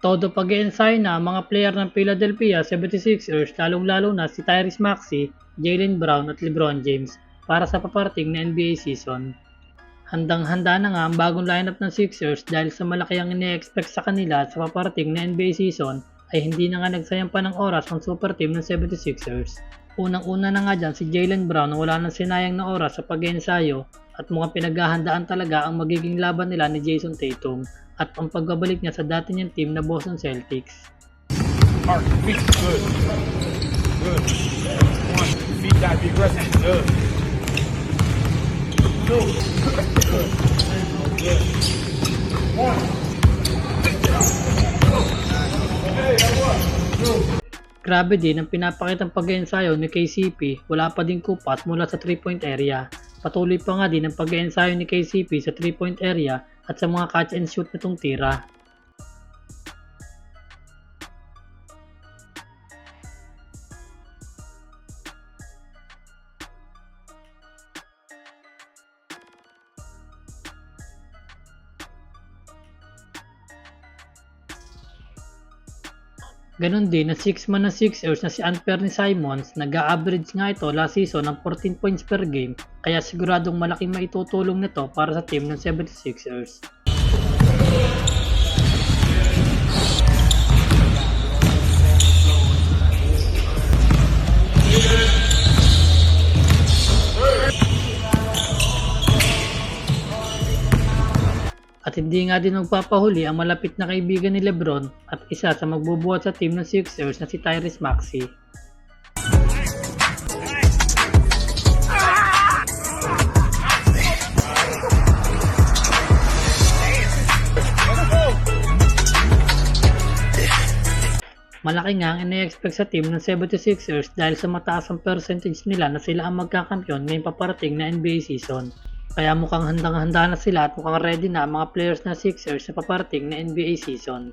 Todo pag-iensayo na ang mga player ng Philadelphia 76ers lalong-lalo na si Tyrese Maxey, Jaylen Brown at LeBron James para sa paparating na NBA season. Handang-handa na nga ang bagong lineup ng Sixers dahil sa malaki ang ine-expect sa kanila sa paparating na NBA season ay hindi na nga nagsayang pa ng oras ang super team ng 76ers. Unang-una na nga dyan si Jaylen Brown na wala nang sinayang na oras sa pag-iensayo at mukhang pinaghahandaan talaga ang magiging laban nila ni Jason Tatum at ang pagbabalik niya sa dati niyang team na Boston Celtics. Heart, feet, good. Good. One, feet gotta be aggressive. Good. Two. Good. Good. One. Okay, that was. Two. Grabe din ang pinapakitang pag-iensayo ni KCP, wala pa din kupat mula sa 3-point area. Patuloy pa nga din ang pag-iensayo ni KCP sa 3-point area at sa mga catch and shoot nitong tira. Ganon din ang 6-man ng Sixers na si Anthony Simons, nag-a-average nga ito last season ng 14 points per game kaya siguradong malaking maitutulong nito para sa team ng 76ers. At hindi nga din magpapahuli ang malapit na kaibigan ni LeBron at isa sa magbubuhat sa team ng Sixers na si Tyrese Maxey. Malaki nga ang ine-expect sa team ng 76ers dahil sa mataas ang percentage nila na sila ang magkakampiyon ngayong paparating na NBA season. Kaya mukhang handang-handa na sila at mukhang ready na ang mga players na Sixers sa paparating na NBA season.